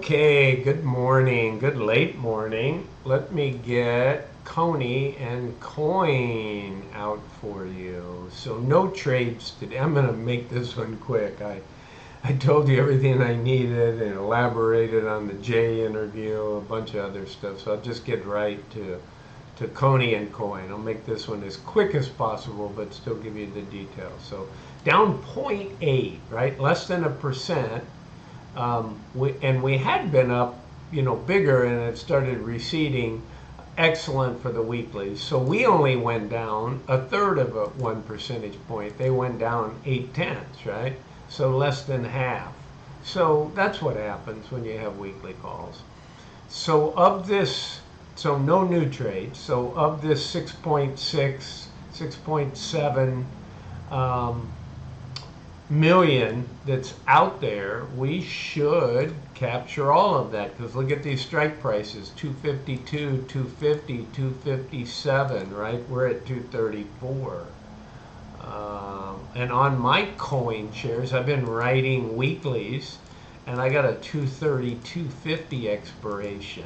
Okay, good morning, good late morning. Let me get Cony and Coin out for you. So no trades today. I'm gonna make this one quick. I told you everything I needed and elaborated on the J interview, a bunch of other stuff. So I'll just get right to Cony and Coin. I'll make this one as quick as possible, but still give you the details. So down 0.8, right? Less than a percent. We had been up, bigger, and it started receding. Excellent for the weeklies. So we only went down a third of a 1 percentage point. They went down 8/10, right? So less than half. So that's what happens when you have weekly calls. So of this, so no new trades. So of this 6.6, 6.7 million that's out there, we should capture all of that, because look at these strike prices: 252, 250, 257, right? We're at 234. And on my coin shares, I've been writing weeklies, and I got a 230, 250 expiration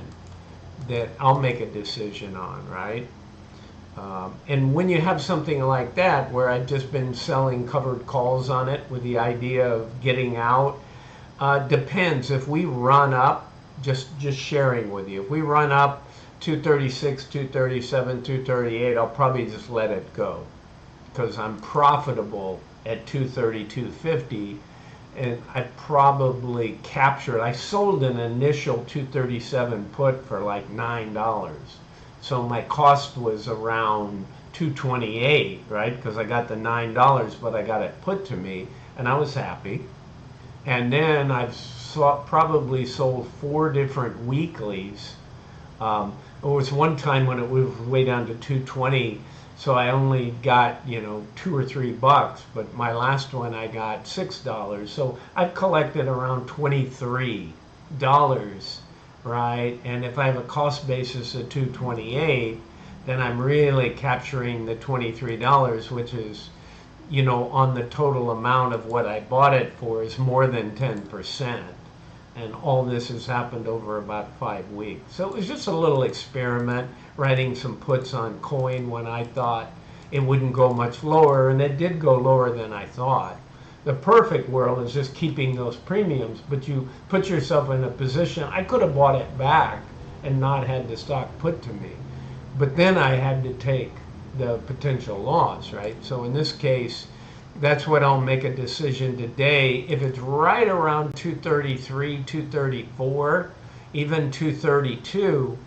that I'll make a decision on, right? And when you have something like that, where I've just been selling covered calls on it with the idea of getting out, depends. If we run up, just sharing with you, if we run up 236, 237, 238, I'll probably just let it go, because I'm profitable at 230, 250, and I probably captured. I sold an initial 237 put for like $9. So my cost was around 228, right? Because I got the $9, but I got it put to me, and I was happy. And then I've probably sold 4 different weeklies. There was one time when it was way down to 220, so I only got, $2 or $3, but my last one I got $6. So I've collected around $23, right? And if I have a cost basis of 228, then I'm really capturing the $23, which is, on the total amount of what I bought it for, is more than 10%. And all this has happened over about 5 weeks. So it was just a little experiment, writing some puts on coin when I thought it wouldn't go much lower, and it did go lower than I thought. The perfect world is just keeping those premiums, but you put yourself in a position. I could have bought it back and not had the stock put to me, but then I had to take the potential loss, right? So in this case, that's what I'll make a decision today. If it's right around 233, 234, even 232,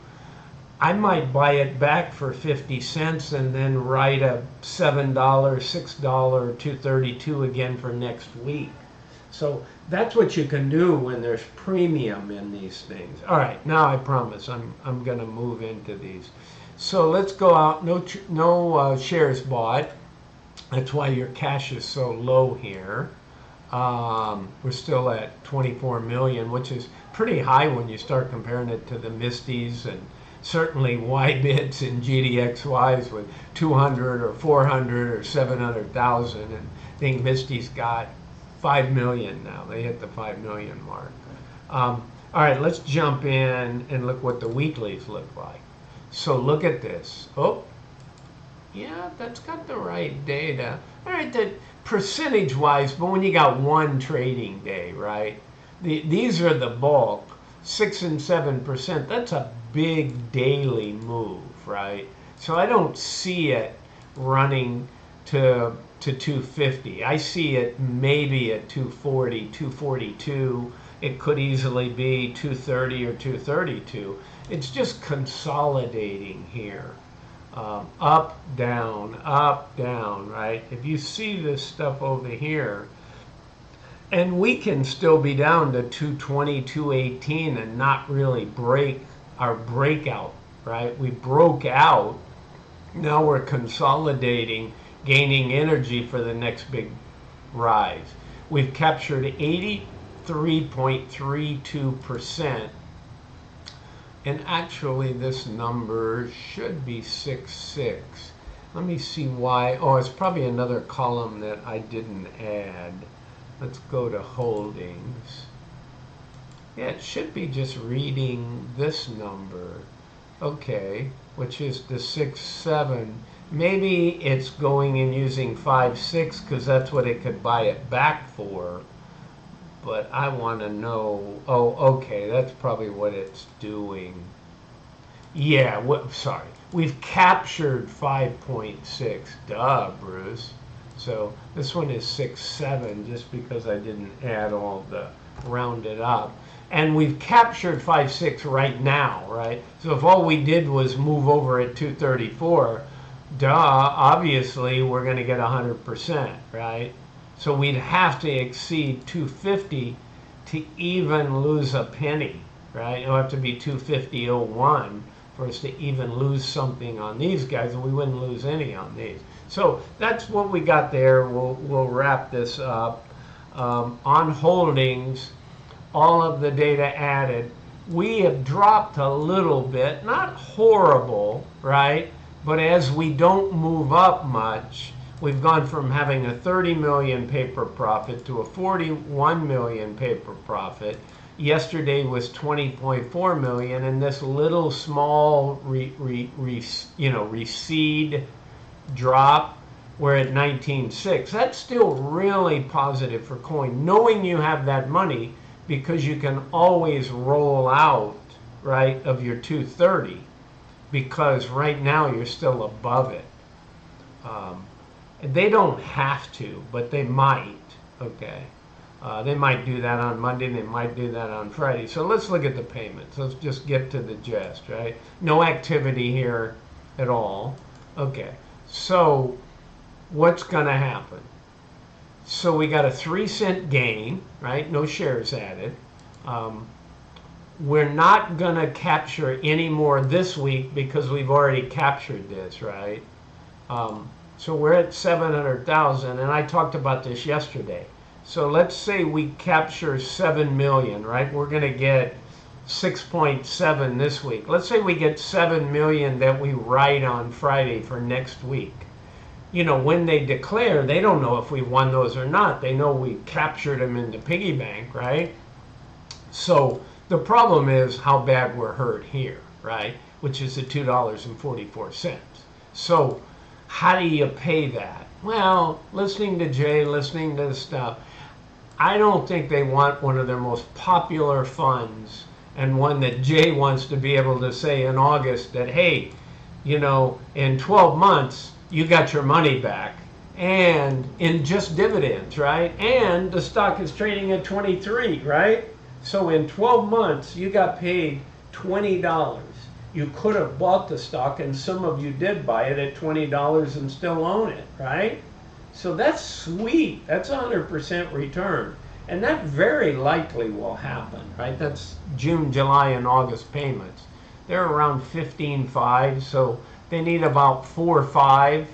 I might buy it back for 50 cents and then write a $7, $6, 232 again for next week. So that's what you can do when there's premium in these things. All right, now I promise I'm going to move into these. So let's go out. No shares bought. That's why your cash is so low here. We're still at 24 million, which is pretty high when you start comparing it to the Misties and certainly YBITs and GDXYs with 200 or 400 or 700,000. And I think Misty's got 5 million now. They hit the 5 million mark. All right, let's jump in and look what the weeklies look like. So look at this. Oh, yeah, that's got the right data. All right, the percentage-wise, but when you got one trading day, right? These are the bulk, 6 and 7%. That's a big daily move, right? So I don't see it running to 250. I see it maybe at 240, 242. It could easily be 230 or 232. It's just consolidating here. Up, down, right? If you see this stuff over here, and we can still be down to 220, 218 and not really break our breakout, right? We broke out. Now we're consolidating, gaining energy for the next big rise. We've captured 83.32%. And actually, this number should be 6.6. Let me see why. Oh, it's probably another column that I didn't add. Let's go to holdings. Yeah, it should be just reading this number. Okay, which is the 6, 7. Maybe it's going and using 5, 6 because that's what it could buy it back for. But I want to know. Oh, okay, that's probably what it's doing. Yeah, sorry. We've captured 5.6. Duh, Bruce. So this one is 6, 7 just because I didn't add all the rounded up. And we've captured 5, 6 right now, right? So if all we did was move over at 234, duh, obviously we're going to get 100%, right? So we'd have to exceed 250 to even lose a penny, right? It would have to be 250.01 for us to even lose something on these guys, and we wouldn't lose any on these. So that's what we got there. We'll wrap this up. On holdings, all of the data added. We have dropped a little bit, not horrible, right? But as we don't move up much, we've gone from having a 30 million paper profit to a 41 million paper profit. Yesterday was 20.4 million, and this little small recede drop, we're at 19.6. That's still really positive for coin, knowing you have that money, because you can always roll out, right, of your 230, because right now you're still above it. They don't have to, but they might. Okay. They might do that on Monday, they might do that on Friday. So let's look at the payments. Let's just get to the gist, right? No activity here at all. Okay, so what's going to happen? So we got a 3-cent gain, right? No shares added. We're not going to capture any more this week because we've already captured this, right? So we're at 700,000, and I talked about this yesterday. So let's say we capture 7 million, right? We're going to get 6.7 this week. Let's say we get 7 million that we write on Friday for next week. You know, when they declare, they don't know if we won those or not. They know we captured them in the piggy bank, right? So the problem is how bad we're hurt here, right? Which is the $2.44. So how do you pay that? Well, listening to Jay, listening to the stuff, I don't think they want one of their most popular funds and one that Jay wants to be able to say in August that, hey, you know, in 12 months, you got your money back, and in just dividends, right? And the stock is trading at 23, right? So in 12 months, you got paid $20. You could have bought the stock, and some of you did buy it at $20 and still own it, right? So that's sweet. That's 100% return. And that very likely will happen, right? That's June, July, and August payments. They're around 15.5, so they need about 4.5,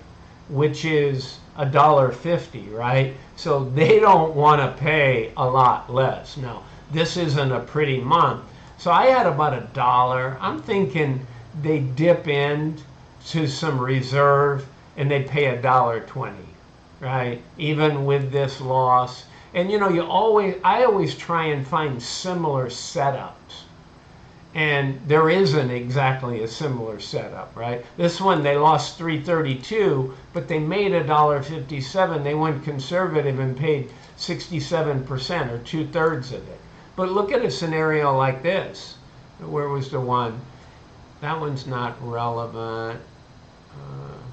which is $1.50, right? So they don't want to pay a lot less. Now, this isn't a pretty month. So I had about $1. I'm thinking they dip in to some reserve and they pay $1.20, right? Even with this loss. And you know, I always try and find similar setups. And there isn't exactly a similar setup, right? This one, they lost 332, but they made $1.57. They went conservative and paid 67%, or 2/3 of it. But look at a scenario like this. Where was the one? That one's not relevant.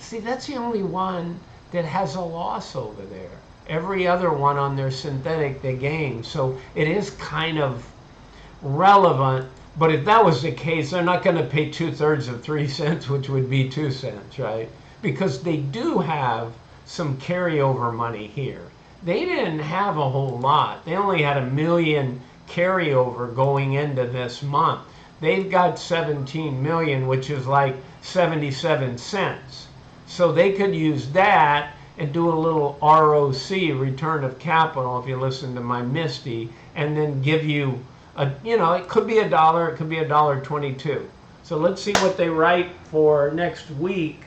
See, that's the only one that has a loss over there. Every other one on their synthetic, they gain. So it is kind of relevant. But if that was the case, they're not going to pay 2/3 of 3 cents, which would be 2 cents, right? Because they do have some carryover money here. They didn't have a whole lot. They only had $1 million carryover going into this month. They've got 17 million, which is like 77 cents. So they could use that and do a little ROC, return of capital, if you listen to my Misty, and then give you a, you know, it could be $1, it could be $1.22. So let's see what they write for next week.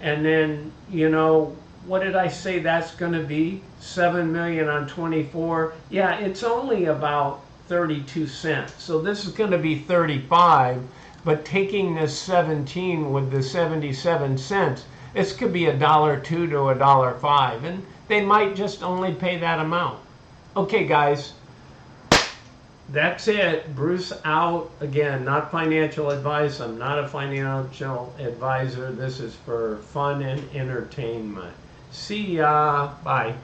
And then, you know, what did I say that's going to be? 7 million on 24. Yeah, it's only about 32 cents. So this is going to be 35, but taking this 17 with the 77 cents, this could be $1.02 to $1.05, and they might just only pay that amount. Okay, guys, that's it. Bruce out. Again, not financial advice. I'm not a financial advisor. This is for fun and entertainment. See ya. Bye.